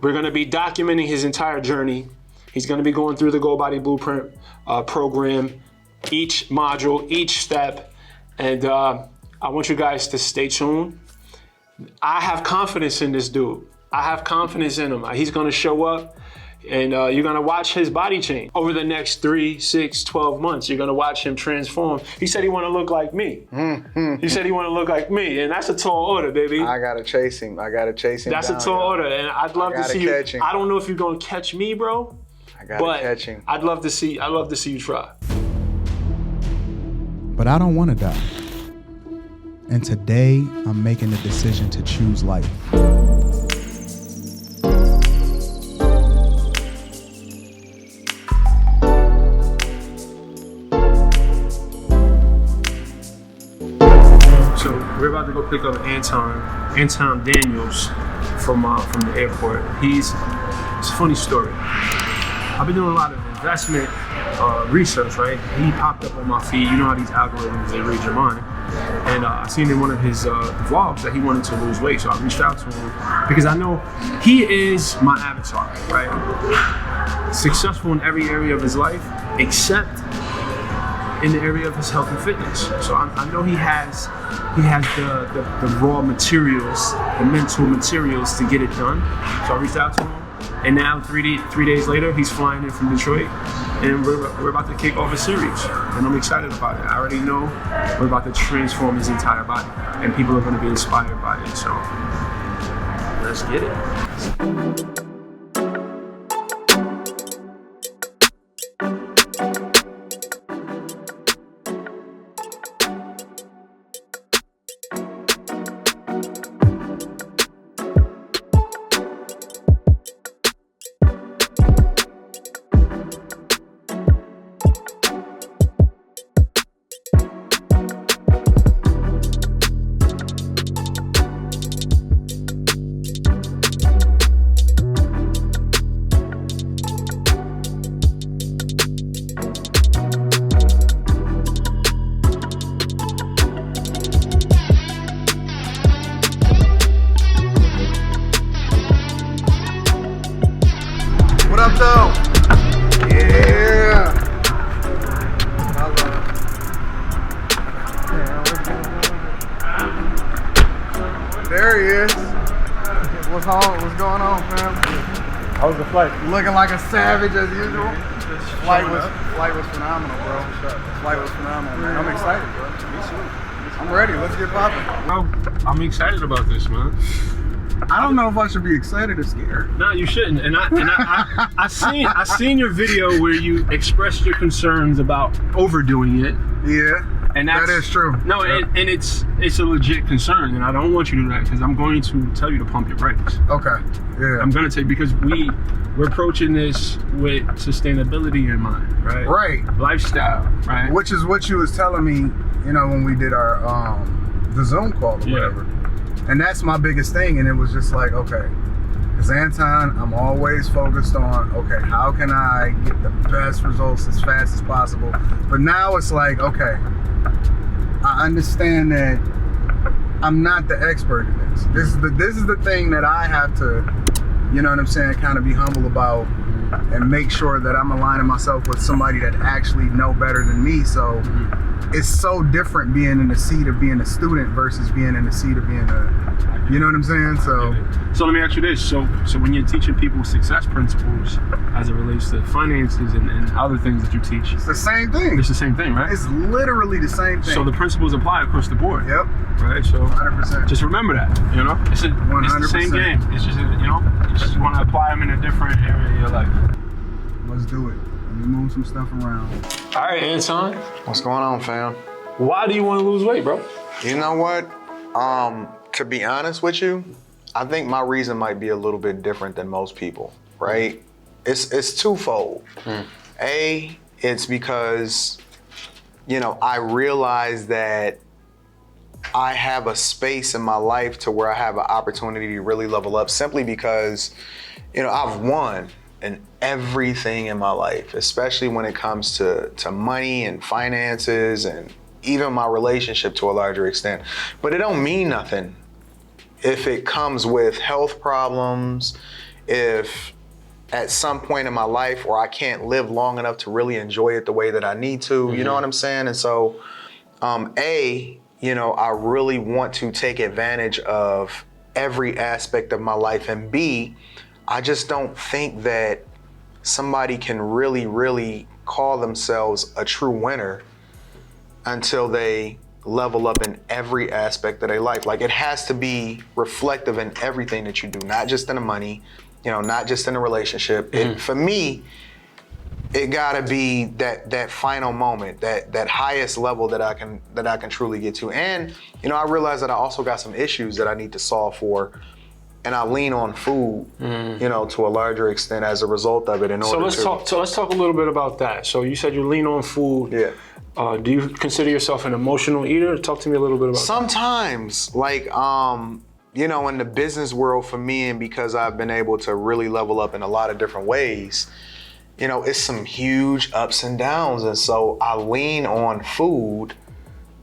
We're gonna be documenting his entire journey. He's gonna be going through the Goal Body Blueprint program, each module, each step, and I want you guys to stay tuned. I have confidence in this dude. I have confidence in him. He's gonna show up, and you're gonna watch his body change. Over the next 3, 6, 12 months, you're gonna watch him transform. He said he wanna look like me. He said he wanna look like me, and that's a tall order, baby. I gotta chase him. That's a tall order, and I'd love to see you. I don't know if you're gonna catch me, bro. I gotta catch him. I'd love to see you try. But I don't wanna die. And today, I'm making the decision to choose life. So we're about to go pick up Anton Daniels from the airport. It's a funny story. I've been doing a lot of investment research, right? He popped up on my feed. You know how these algorithms, they read your mind. And I seen in one of his vlogs that he wanted to lose weight. So I reached out to him because I know he is my avatar, right? Successful in every area of his life, except in the area of his health and fitness. So I know he has the raw materials, the mental materials to get it done. So I reached out to him, and now three days later, he's flying in from Detroit, and we're about to kick off a series, and I'm excited about it. I already know we're about to transform his entire body, and people are going to be inspired by it. So let's get it. What up, though? Yeah. There he is. What's going on, fam? How was the flight? Looking like a savage as usual. Flight was phenomenal, bro. Flight was phenomenal, man. I'm excited, bro. Me too. I'm ready. Let's get popping. Bro, I'm excited about this, man. I don't know if I should be excited or scared. No, you shouldn't. And I seen your video where you expressed your concerns about overdoing it. Yeah. And that is true. No, yeah. and it's a legit concern, and I don't want you to do that because I'm going to tell you to pump your brakes. Okay. Yeah. I'm gonna take because we're approaching this with sustainability in mind, right? Right. Lifestyle, right? Which is what you was telling me, you know, when we did our the Zoom call or whatever. And that's my biggest thing, and it was just like, okay, as Anton, I'm always focused on, okay, how can I get the best results as fast as possible? But now it's like, okay, I understand that I'm not the expert in this. This is the thing that I have to, you know what I'm saying, kind of be humble about and make sure that I'm aligning myself with somebody that actually know better than me. So it's so different being in the seat of being a student versus being in the seat of being a, you know what I'm saying? So let me ask you this. So when you're teaching people success principles as it relates to finances and other things that you teach. It's the same thing. It's the same thing, right? It's literally the same thing. So the principles apply across the board. Yep. Right? So 100%. Just remember that, you know? It's the same game. It's just, you know, you just want to apply them in a different area of your life. Let's do it. Let me move some stuff around. All right, Anton. What's going on, fam? Why do you want to lose weight, bro? You know what? To be honest with you, I think my reason might be a little bit different than most people, right? It's twofold. A, it's because, you know, I realize that I have a space in my life to where I have an opportunity to really level up simply because, you know, I've won in everything in my life, especially when it comes to money and finances and even my relationship to a larger extent. But it don't mean nothing if it comes with health problems, if at some point in my life where I can't live long enough to really enjoy it the way that I need to, you know what I'm saying? And so, I really want to take advantage of every aspect of my life. And B, I just don't think that somebody can really call themselves a true winner until they level up in every aspect of their life. Like, it has to be reflective in everything that you do, not just in the money, not just in a relationship. For me, it gotta be that final moment, that highest level that I can truly get to. And I realize that I also got some issues that I need to solve for, and I lean on food, to a larger extent as a result of it. So let's talk a little bit about that. So you said you lean on food. Yeah. Do you consider yourself an emotional eater? Talk to me a little bit about Sometimes, in the business world for me, and because I've been able to really level up in a lot of different ways, it's some huge ups and downs. And so I lean on food,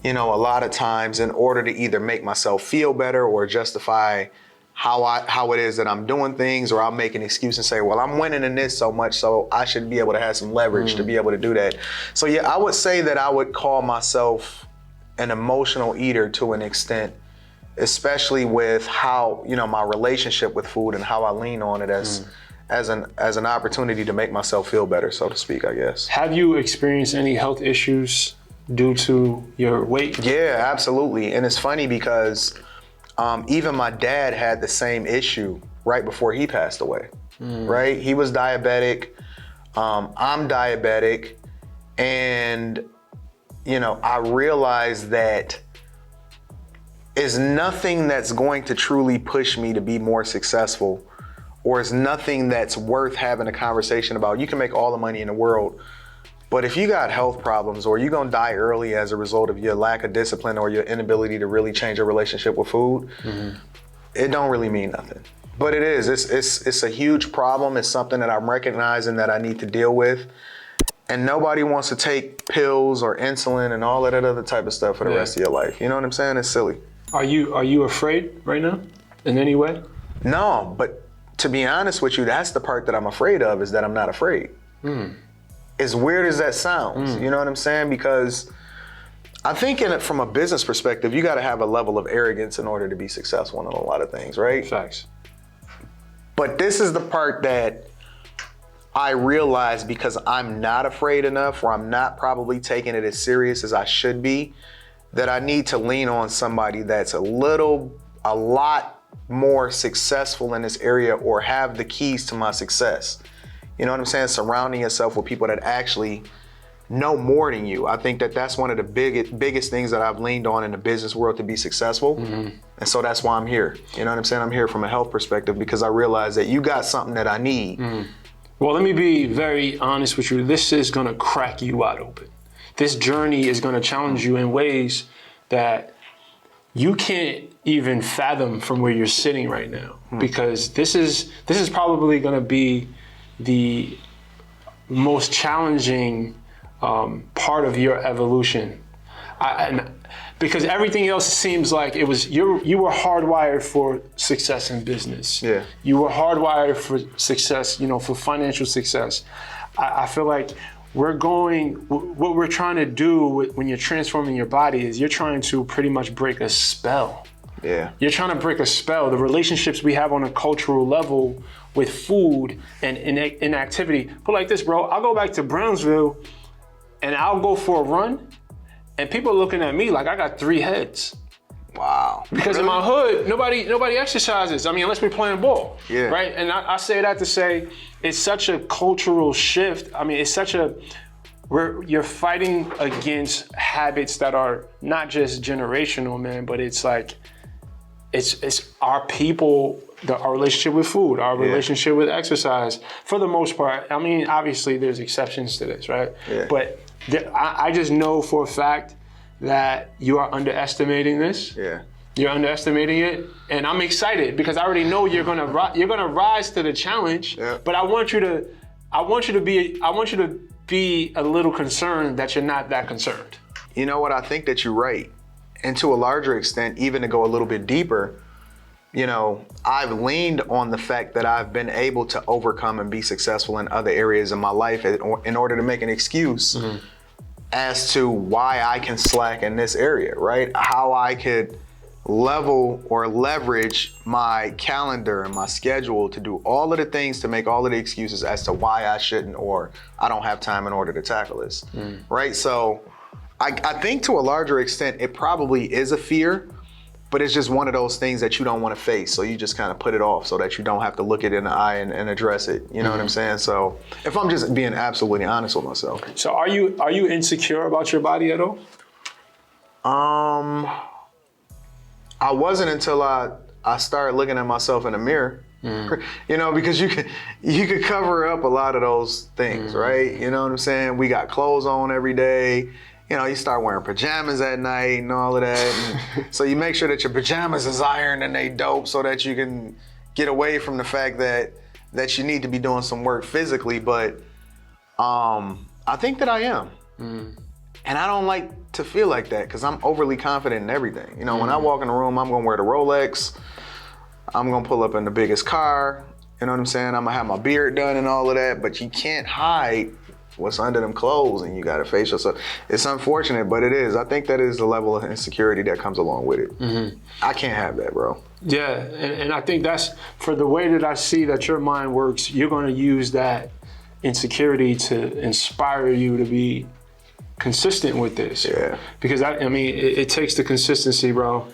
a lot of times in order to either make myself feel better or justify how it is that I'm doing things, or I'll make an excuse and say, well, I'm winning in this so much, so I should be able to have some leverage to be able to do that. So yeah, I would say that I would call myself an emotional eater to an extent, especially with how, my relationship with food and how I lean on it as an opportunity to make myself feel better, so to speak, I guess. Have you experienced any health issues due to your weight? Yeah, absolutely. And it's funny because even my dad had the same issue right before he passed away, right? He was diabetic. I'm diabetic. And, I realized that is nothing that's going to truly push me to be more successful, or is nothing that's worth having a conversation about. You can make all the money in the world, but if you got health problems, or you're gonna die early as a result of your lack of discipline or your inability to really change your relationship with food, it don't really mean nothing. But it is, it's a huge problem. It's something that I'm recognizing that I need to deal with. And nobody wants to take pills or insulin and all of that other type of stuff for the rest of your life. You know what I'm saying? It's silly. Are you afraid right now in any way? No, but to be honest with you, that's the part that I'm afraid of, is that I'm not afraid. As weird as that sounds, you know what I'm saying? Because I think from a business perspective, you got to have a level of arrogance in order to be successful in a lot of things, right? Facts. But this is the part that I realize, because I'm not afraid enough, or I'm not probably taking it as serious as I should be, that I need to lean on somebody that's a lot more successful in this area, or have the keys to my success. You know what I'm saying? Surrounding yourself with people that actually know more than you. I think that that's one of the biggest things that I've leaned on in the business world to be successful. And so that's why I'm here. You know what I'm saying? I'm here from a health perspective, because I realize that you got something that I need. Well, let me be very honest with you. This is gonna crack you wide open. This journey is gonna challenge you in ways that you can't even fathom from where you're sitting right now. Because this is probably gonna be the most challenging part of your evolution. Because everything else seems like you were hardwired for success in business. Yeah. You were hardwired for success, for financial success. I feel like what we're trying to do when you're transforming your body is you're trying to pretty much break a spell. Yeah. You're trying to break a spell. The relationships we have on a cultural level with food and in activity. Put like this, bro, I'll go back to Brownsville and I'll go for a run, and people are looking at me like I got 3 heads. Wow. Because in my hood, nobody exercises. I mean, unless we're playing ball. Yeah. Right? And I say that to say it's such a cultural shift. I mean, it's such you're fighting against habits that are not just generational, man, but it's like, it's our people, our relationship with food, our relationship with exercise, for the most part. I mean, obviously there's exceptions to this, right? Yeah. But I just know for a fact that you are underestimating this. Yeah. You're underestimating it, and I'm excited because I already know you're gonna rise to the challenge. Yeah. But I want you to be a little concerned that you're not that concerned. You know what? I think that you're right. And to a larger extent, even to go a little bit deeper, you know, I've leaned on the fact that I've been able to overcome and be successful in other areas of my life in order to make an excuse as to why I can slack in this area, right? How I could level or leverage my calendar and my schedule to do all of the things to make all of the excuses as to why I shouldn't or I don't have time in order to tackle this, right? So I think to a larger extent, it probably is a fear, but it's just one of those things that you don't want to face. So you just kind of put it off so that you don't have to look it in the eye and address it. You know what I'm saying? So if I'm just being absolutely honest with myself. So are you insecure about your body at all? I wasn't until I started looking at myself in the mirror. You know, because you could cover up a lot of those things, right? You know what I'm saying? We got clothes on every day. You know, you start wearing pajamas at night and all of that. And so you make sure that your pajamas is ironed and they dope so that you can get away from the fact that you need to be doing some work physically. But I think that I am. And I don't like to feel like that because I'm overly confident in everything. You know, when I walk in the room, I'm gonna wear the Rolex. I'm gonna pull up in the biggest car. You know what I'm saying? I'm gonna have my beard done and all of that, but you can't hide what's under them clothes and you gotta face yourself. It's unfortunate, but it is. I think that is the level of insecurity that comes along with it. I can't have that, bro. Yeah, and I think that's, for the way that I see that your mind works, you're gonna use that insecurity to inspire you to be consistent with this. Yeah. Because I mean, it takes the consistency, bro.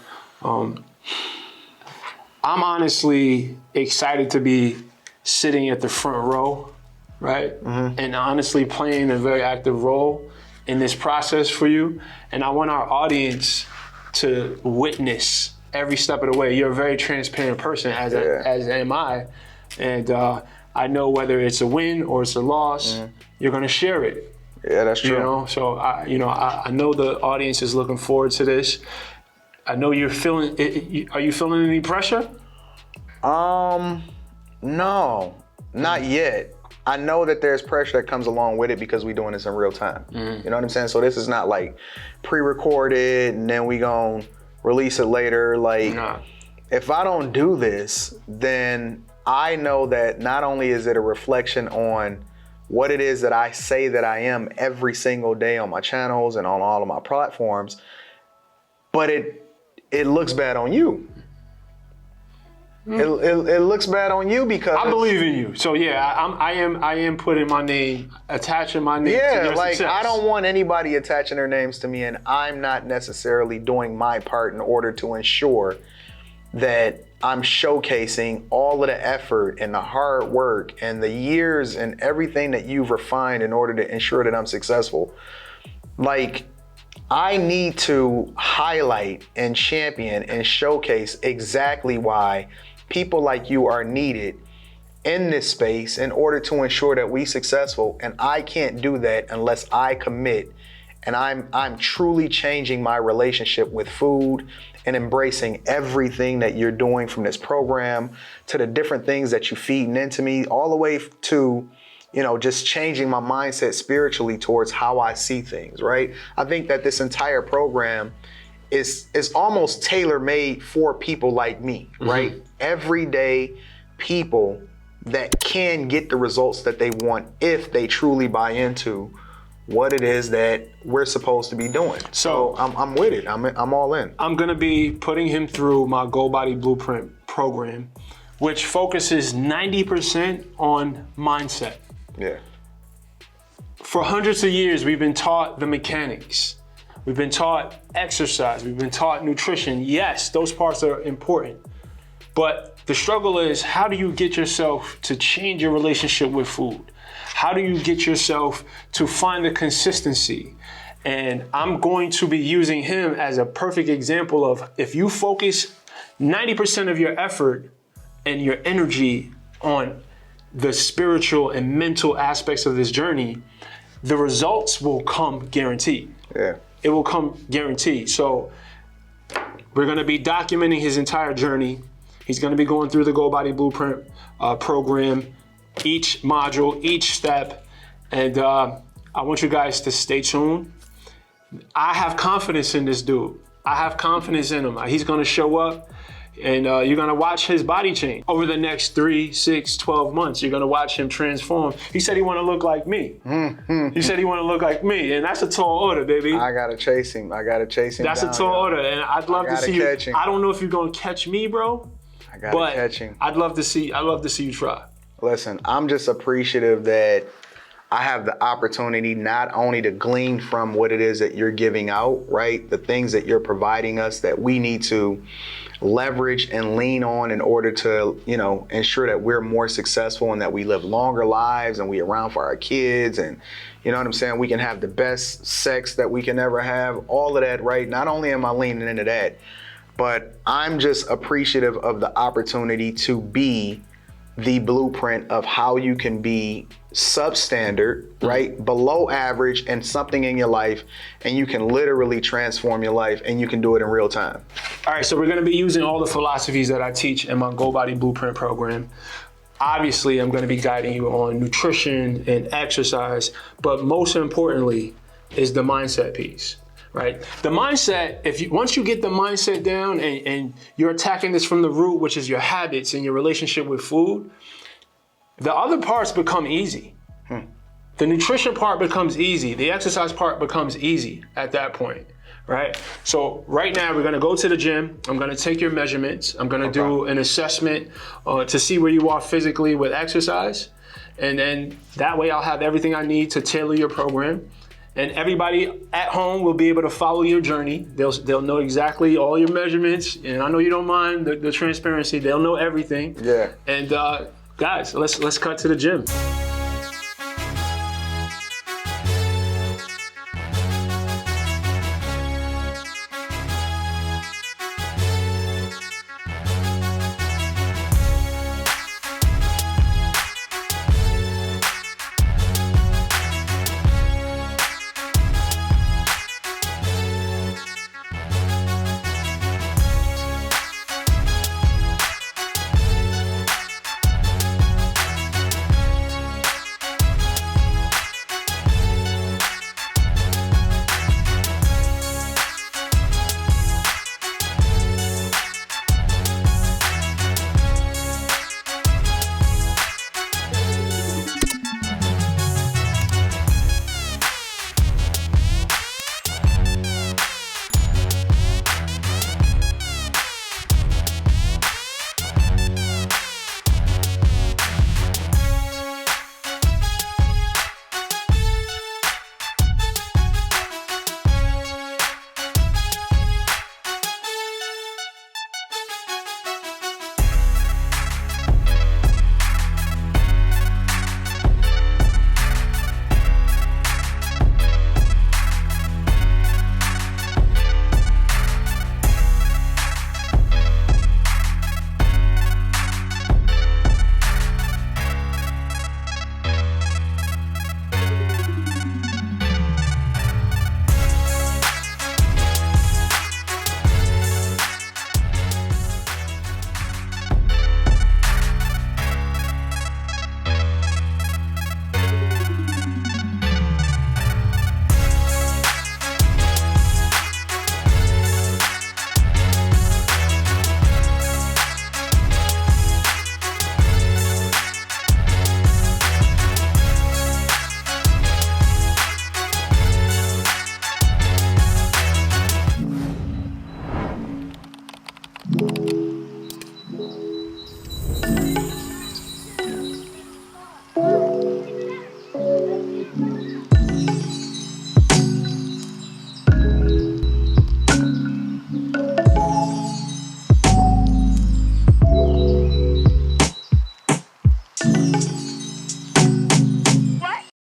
I'm honestly excited to be sitting at the front row, right? And honestly playing a very active role in this process for you. And I want our audience to witness every step of the way. You're a very transparent person, as am I. And I know whether it's a win or it's a loss, you're gonna share it. Yeah, that's true. You know, so I know the audience is looking forward to this. I know you're feeling. Are you feeling any pressure? No, not yet. I know that there's pressure that comes along with it because we're doing this in real time. You know what I'm saying? So this is not like pre-recorded and then we gonna release it later. Like, if I don't do this, then I know that not only is it a reflection on what it is that I say that I am every single day on my channels and on all of my platforms, but it looks bad on you. It looks bad on you because I believe in you. So yeah, I am putting my name, attaching my name to your like success. I don't want anybody attaching their names to me, and I'm not necessarily doing my part in order to ensure that I'm showcasing all of the effort and the hard work and the years and everything that you've refined in order to ensure that I'm successful. Like, I need to highlight and champion and showcase exactly why people like you are needed in this space in order to ensure that we're successful. And I can't do that unless I commit and I'm truly changing my relationship with food and embracing everything that you're doing, from this program to the different things that you're feeding into me, all the way to, you know, just changing my mindset spiritually towards how I see things, right? I think that this entire program is almost tailor-made for people like me, right? Everyday people that can get the results that they want if they truly buy into what it is that we're supposed to be doing. So I'm with it. I'm all in. I'm gonna be putting him through my Go Body Blueprint program, which focuses 90% on mindset. Yeah. For hundreds of years, we've been taught the mechanics. We've been taught exercise. We've been taught nutrition. Yes, those parts are important. But the struggle is, how do you get yourself to change your relationship with food? How do you get yourself to find the consistency? And I'm going to be using him as a perfect example of, if you focus 90% of your effort and your energy on the spiritual and mental aspects of this journey, the results will come guaranteed. Yeah. It will come guaranteed. So we're gonna be documenting his entire journey. He's gonna be going through the Go Body Blueprint program, each module, each step. And I want you guys to stay tuned. I have confidence in this dude. I have confidence in him. He's gonna show up. And you're gonna watch his body change over the next 3, 6, 12 months. You're gonna watch him transform. He said he wanna look like me. He said he wanna look like me, and that's a tall order, baby. I gotta chase him. That's down, a tall order, and I'd love to see you. catch him. I don't know if you're gonna catch me, bro. I gotta catch him. I'd love to see you try. Listen, I'm just appreciative that I have the opportunity not only to glean from what it is that you're giving out, right? The things that you're providing us that we need to leverage and lean on in order to, ensure that we're more successful and that we live longer lives and we around for our kids and, you know what I'm saying? We can have the best sex that we can ever have, all of that, right? Not only am I leaning into that, but I'm just appreciative of the opportunity to be the blueprint of how you can be substandard, right? Below average and something in your life, and you can literally transform your life and you can do it in real time. All right, so we're gonna be using all the philosophies that I teach in my Go Body Blueprint program. Obviously, I'm gonna be guiding you on nutrition and exercise, but most importantly is the mindset piece. Right? The mindset, once you get the mindset down and you're attacking this from the root, which is your habits and your relationship with food, the other parts become easy. The nutrition part becomes easy. The exercise part becomes easy at that point, right? So right now we're gonna go to the gym. I'm gonna take your measurements. I'm gonna do an assessment to see where you are physically with exercise. And then that way I'll have everything I need to tailor your program. And everybody at home will be able to follow your journey. They'll know exactly all your measurements. And I know you don't mind the transparency. They'll know everything. Yeah. And guys, let's cut to the gym.